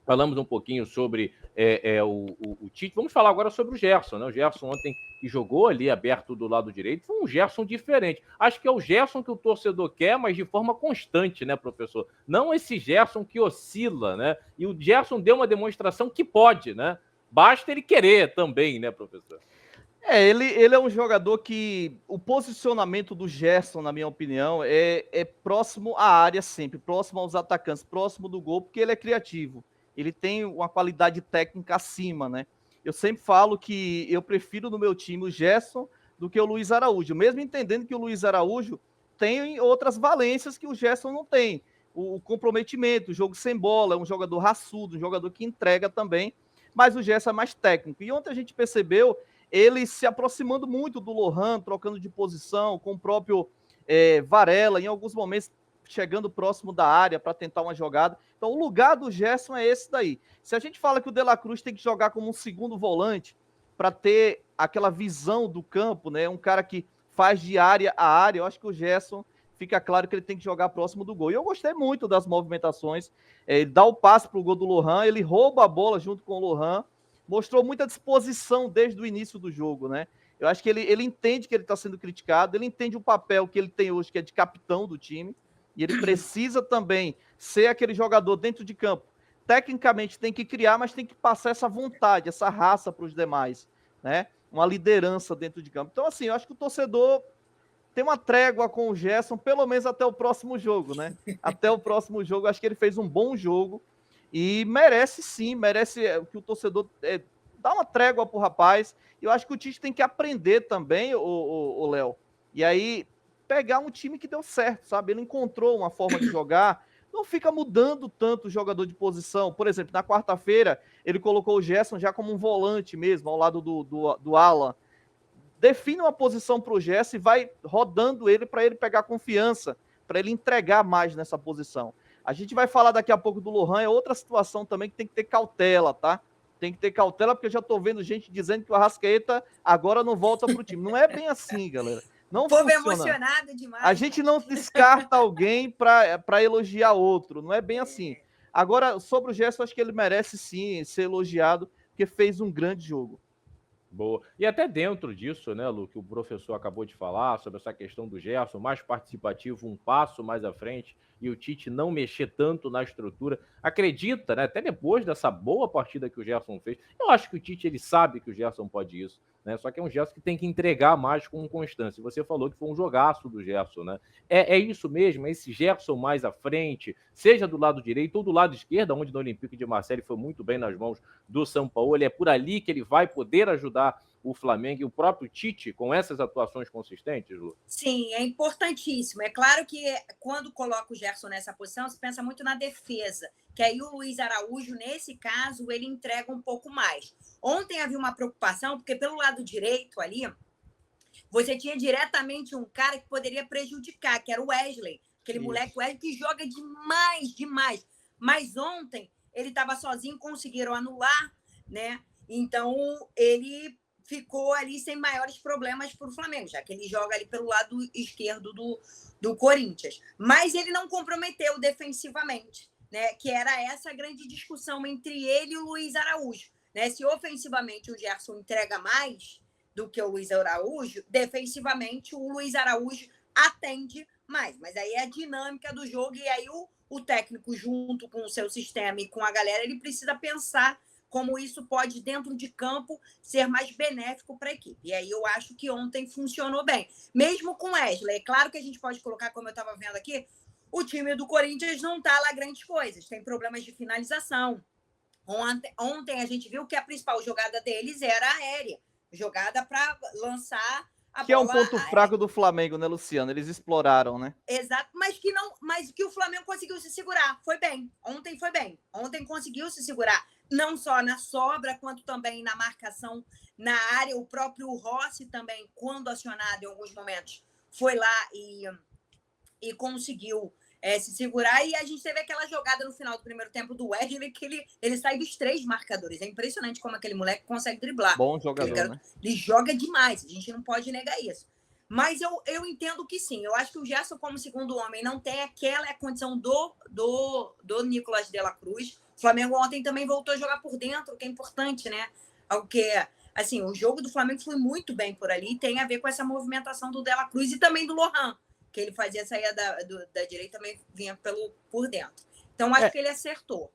Falamos um pouquinho sobre o Tite. Vamos falar agora sobre o Gerson, né? O Gerson ontem que jogou ali aberto do lado direito foi um Gerson diferente. Acho que é o Gerson que o torcedor quer, mas de forma constante, né, professor? Não esse Gerson que oscila, né? E o Gerson deu uma demonstração que pode, né? Basta ele querer também, né, professor? Ele é um jogador que o posicionamento do Gerson, na minha opinião, é próximo à área sempre, próximo aos atacantes, próximo do gol, porque ele é criativo. Ele tem uma qualidade técnica acima, né? Eu sempre falo que eu prefiro no meu time o Gerson do que o Luiz Araújo, mesmo entendendo que o Luiz Araújo tem outras valências que o Gerson não tem. O comprometimento, o jogo sem bola, é um jogador raçudo, um jogador que entrega também, mas o Gerson é mais técnico. E ontem a gente percebeu ele se aproximando muito do Lohan, trocando de posição, com o próprio Varela, em alguns momentos chegando próximo da área para tentar uma jogada. Então, o lugar do Gerson é esse daí. Se a gente fala que o De La Cruz tem que jogar como um segundo volante para ter aquela visão do campo, né? Um cara que faz de área a área, eu acho que o Gerson fica claro que ele tem que jogar próximo do gol. E eu gostei muito das movimentações. Ele dá o passe para o gol do Lohan, ele rouba a bola junto com o Lohan, mostrou muita disposição desde o início do jogo, né? Eu acho que ele entende que ele está sendo criticado, ele entende o papel que ele tem hoje, que é de capitão do time, e ele precisa também ser aquele jogador dentro de campo. Tecnicamente tem que criar, mas tem que passar essa vontade, essa raça para os demais, né? Uma liderança dentro de campo. Então, assim, eu acho que o torcedor tem uma trégua com o Gerson, pelo menos até o próximo jogo, né? Até o próximo jogo, acho que ele fez um bom jogo e merece sim, merece que o torcedor dá uma trégua pro rapaz. Eu acho que o Tite tem que aprender também, o Léo. E aí pegar um time que deu certo, sabe? Ele encontrou uma forma de jogar, não fica mudando tanto o jogador de posição. Por exemplo, na quarta-feira, ele colocou o Gerson já como um volante mesmo, ao lado do Alan. Define uma posição para o Gerson e vai rodando ele para ele pegar confiança, para ele entregar mais nessa posição. A gente vai falar daqui a pouco do Lohan, é outra situação também que tem que ter cautela, tá? Tem que ter cautela, porque eu já estou vendo gente dizendo que o Arrascaeta agora não volta para o time. Não é bem assim, galera. O Não povo é funciona. emocionado A demais, gente gente. não descarta alguém para elogiar outro. Não é bem assim. Agora, sobre o Gerson, acho que ele merece sim ser elogiado, porque fez um grande jogo. Boa. E até dentro disso, né, Lu, que o professor acabou de falar, sobre essa questão do Gerson, mais participativo, um passo mais à frente, e o Tite não mexer tanto na estrutura. Acredita, né, até depois dessa boa partida que o Gerson fez, eu acho que o Tite ele sabe que o Gerson pode isso, né? Só que é um Gerson que tem que entregar mais com constância. Você falou que foi um jogaço do Gerson, né? É isso mesmo, é esse Gerson mais à frente, seja do lado direito ou do lado esquerdo, onde no Olympique de Marseille foi muito bem nas mãos do São Paulo. É por ali que ele vai poder ajudar o Flamengo e o próprio Tite com essas atuações consistentes, Lu? Sim, é importantíssimo. É claro que quando coloca o Gerson nessa posição, se pensa muito na defesa, que aí o Luiz Araújo, nesse caso, ele entrega um pouco mais. Ontem havia uma preocupação, porque pelo lado direito ali, você tinha diretamente um cara que poderia prejudicar, que era o Wesley, aquele moleque Wesley que joga demais, demais. Mas ontem ele estava sozinho, conseguiram anular, né? Então ele ficou ali sem maiores problemas para o Flamengo, já que ele joga ali pelo lado esquerdo do Corinthians. Mas ele não comprometeu defensivamente, né? Que era essa a grande discussão entre ele e o Luiz Araújo. Né? Se ofensivamente o Gerson entrega mais do que o Luiz Araújo, defensivamente o Luiz Araújo atende mais. Mas aí é a dinâmica do jogo e aí o técnico, junto com o seu sistema e com a galera, ele precisa pensar como isso pode, dentro de campo, ser mais benéfico para a equipe. E aí eu acho que ontem funcionou bem. Mesmo com o Wesley. É claro que a gente pode colocar, como eu estava vendo aqui, o time do Corinthians não está lá grandes coisas. Tem problemas de finalização. Ontem a gente viu que a principal jogada deles era aérea. Jogada para lançar a Que é um bola ponto aérea. fraco do Flamengo, né, Luciano? Eles exploraram, né? Exato, mas que o Flamengo conseguiu se segurar. Foi bem. Ontem foi bem. Ontem conseguiu se segurar. Não só na sobra, quanto também na marcação na área. O próprio Rossi também, quando acionado em alguns momentos, foi lá e conseguiu se segurar. E a gente teve aquela jogada no final do primeiro tempo do Wesley, que ele sai dos 3 marcadores. É impressionante como aquele moleque consegue driblar. Bom Aquele jogador, garoto, né? ele joga demais, a gente não pode negar isso. Mas eu entendo que sim. Eu acho que o Gerson, como segundo homem, não tem aquela condição do Nicolas de la Cruz. O Flamengo ontem também voltou a jogar por dentro, o que é importante, né? O que, assim, o jogo do Flamengo foi muito bem por ali, tem a ver com essa movimentação do de la Cruz e também do Lohan, que ele fazia sair da direita, também vinha por dentro. Então, acho que ele acertou.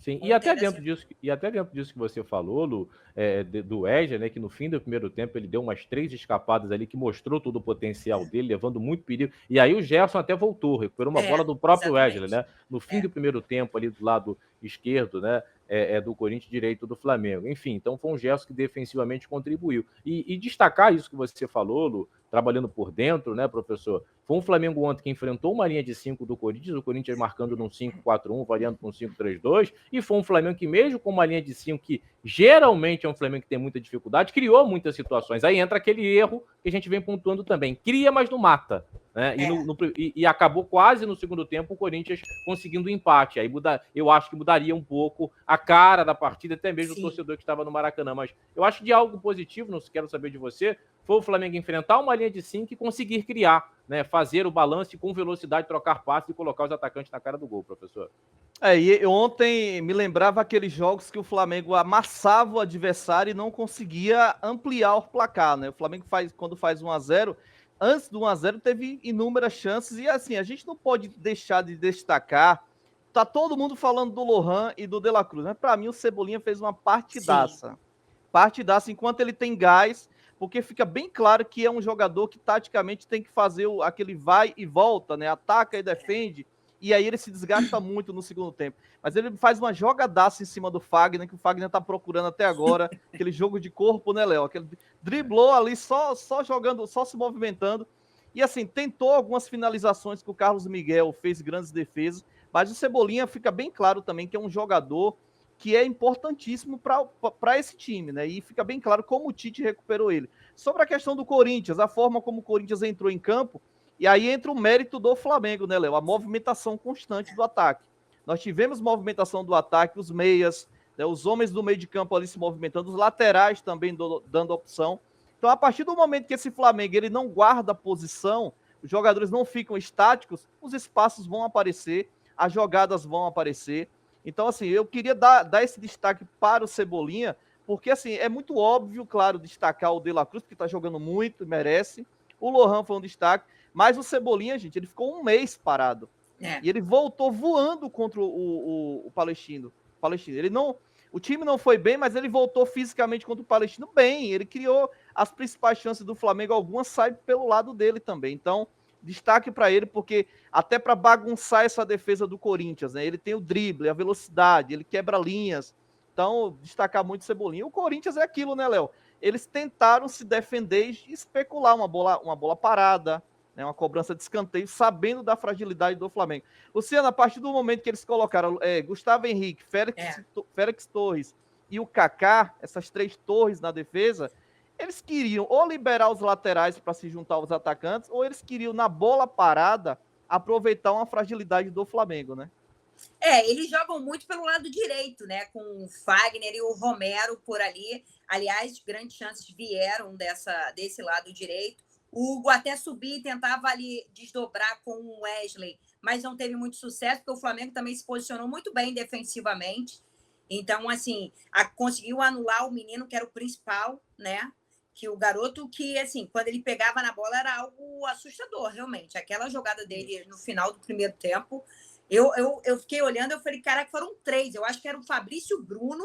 Sim, e até dentro disso que você falou, Lu, do Wesley, né, que no fim do primeiro tempo ele deu umas 3 escapadas ali, que mostrou todo o potencial dele, levando muito perigo. E aí o Gerson até voltou, recuperou uma bola do próprio Wesley, né? No fim do primeiro tempo ali do lado esquerdo, né? Do Corinthians, direito do Flamengo. Enfim, então foi um Gerson que defensivamente contribuiu. E destacar isso que você falou, Lu, trabalhando por dentro, né, professor? Foi um Flamengo ontem que enfrentou uma linha de 5 do Corinthians, o Corinthians marcando num 5-4-1, variando para um 5-3-2, e foi um Flamengo que, mesmo com uma linha de 5, que geralmente é um Flamengo que tem muita dificuldade, criou muitas situações. Aí entra aquele erro que a gente vem pontuando também. Cria, mas não mata. Né? E acabou quase no segundo tempo o Corinthians conseguindo um empate. Aí eu acho que mudaria um pouco a cara da partida, até mesmo o torcedor que estava no Maracanã. Mas eu acho de algo positivo, não quero saber de você, foi o Flamengo enfrentar uma linha de 5 e conseguir criar, né? Fazer o balanço com velocidade, trocar passes e colocar os atacantes na cara do gol, professor. E ontem me lembrava aqueles jogos que o Flamengo amassava o adversário e não conseguia ampliar o placar, né? O Flamengo quando faz 1-0, antes do 1-0 teve inúmeras chances e assim, a gente não pode deixar de destacar, tá todo mundo falando do Lohan e do De La Cruz, mas para mim o Cebolinha fez uma partidaça. Sim. Partidaça enquanto ele tem gás, porque fica bem claro que é um jogador que taticamente tem que fazer aquele vai e volta, né? Ataca e defende. E aí ele se desgasta muito no segundo tempo. Mas ele faz uma jogadaça em cima do Fagner, que o Fagner tá procurando até agora, aquele jogo de corpo, né, Léo? Aquele driblou ali, só jogando, só se movimentando. E assim, tentou algumas finalizações que o Carlos Miguel fez grandes defesas, mas o Cebolinha fica bem claro também que é um jogador que é importantíssimo para esse time, né? E fica bem claro como o Tite recuperou ele. Sobre a questão do Corinthians, a forma como o Corinthians entrou em campo, e aí entra o mérito do Flamengo, né, Léo? A movimentação constante do ataque. Nós tivemos movimentação do ataque, os meias, né, os homens do meio de campo ali se movimentando, os laterais também dando opção. Então, a partir do momento que esse Flamengo ele não guarda posição, os jogadores não ficam estáticos, os espaços vão aparecer, as jogadas vão aparecer. Então, assim, eu queria dar esse destaque para o Cebolinha, porque, assim, é muito óbvio, claro, destacar o De La Cruz, porque está jogando muito, merece. O Lohan foi um destaque, mas o Cebolinha, gente, ele ficou um mês parado. E ele voltou voando contra o Palestino. O time não foi bem, mas ele voltou fisicamente contra o Palestino bem. Ele criou as principais chances do Flamengo, algumas saem pelo lado dele também. Então, destaque para ele, porque até para bagunçar essa defesa do Corinthians, né? Ele tem o drible, a velocidade, ele quebra linhas. Então, destacar muito o Cebolinha. O Corinthians é aquilo, né, Léo? Eles tentaram se defender e especular uma bola parada, né, uma cobrança de escanteio, sabendo da fragilidade do Flamengo. Luciano, a partir do momento que eles colocaram Gustavo Henrique, Félix Torres e o Kaká, essas 3 torres na defesa, eles queriam ou liberar os laterais para se juntar aos atacantes, ou eles queriam, na bola parada, aproveitar uma fragilidade do Flamengo, né? Eles jogam muito pelo lado direito, né? Com o Fagner e o Romero por ali. Aliás, grandes chances vieram desse lado direito. O Hugo até subia e tentava ali desdobrar com o Wesley, mas não teve muito sucesso, porque o Flamengo também se posicionou muito bem defensivamente. Então, assim, conseguiu anular o menino, que era o principal, né? Que o garoto que, assim, quando ele pegava na bola era algo assustador, realmente. Aquela jogada dele no final do primeiro tempo, eu fiquei olhando, eu falei, caraca, foram 3. Eu acho que era o Fabrício Bruno,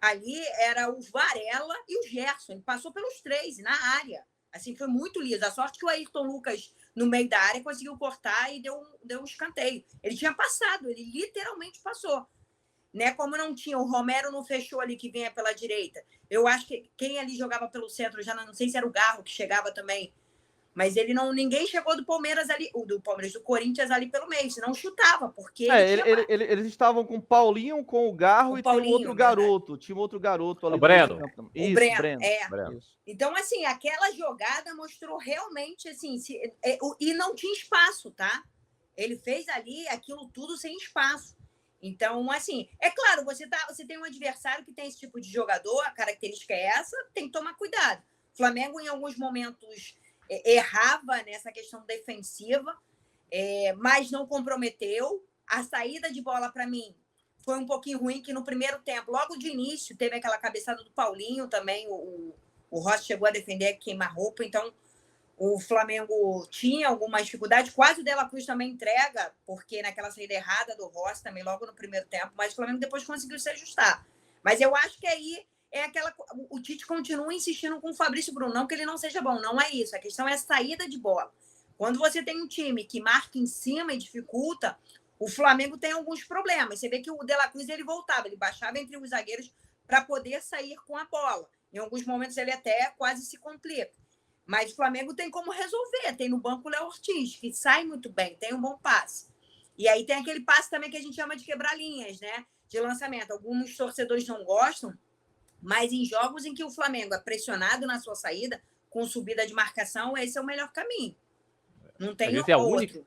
ali era o Varela e o Gerson. Ele passou pelos 3 na área. Assim, foi muito liso. A sorte que o Ayrton Lucas, no meio da área, conseguiu cortar e deu um escanteio. Ele tinha passado, ele literalmente passou. Né? Como não tinha, o Romero não fechou ali, que vinha pela direita. Eu acho que quem ali jogava pelo centro, já não sei se era o Garro que chegava também, mas ninguém chegou do Palmeiras ali, do Corinthians ali pelo meio, senão chutava, porque eles estavam com o Paulinho, com o Garro e tinha um outro garoto. Tinha um outro garoto ali. O Breno. O Breno. Então, assim, aquela jogada mostrou realmente, assim, e não tinha espaço, tá? Ele fez ali aquilo tudo sem espaço. Então, assim, é claro, você tem um adversário que tem esse tipo de jogador, a característica é essa, tem que tomar cuidado. O Flamengo, em alguns momentos, errava nessa questão defensiva, mas não comprometeu. A saída de bola, para mim, foi um pouquinho ruim, que no primeiro tempo, logo de início, teve aquela cabeçada do Paulinho também, o Rossi chegou a defender, queimar roupa, então o Flamengo tinha alguma dificuldade, quase o De La Cruz também entrega, porque naquela saída errada do Rossi também, logo no primeiro tempo, mas o Flamengo depois conseguiu se ajustar. Mas eu acho que aí o Tite continua insistindo com o Fabrício Bruno, não que ele não seja bom, não é isso, a questão é a saída de bola. Quando você tem um time que marca em cima e dificulta, o Flamengo tem alguns problemas. Você vê que o De La Cruz ele voltava, ele baixava entre os zagueiros para poder sair com a bola. Em alguns momentos ele até quase se complica. Mas o Flamengo tem como resolver. Tem no banco o Léo Ortiz, que sai muito bem, tem um bom passe. E aí tem aquele passe também que a gente chama de quebrar linhas, né? De lançamento. Alguns torcedores não gostam, mas em jogos em que o Flamengo é pressionado na sua saída, com subida de marcação, esse é o melhor caminho. Não tem outro.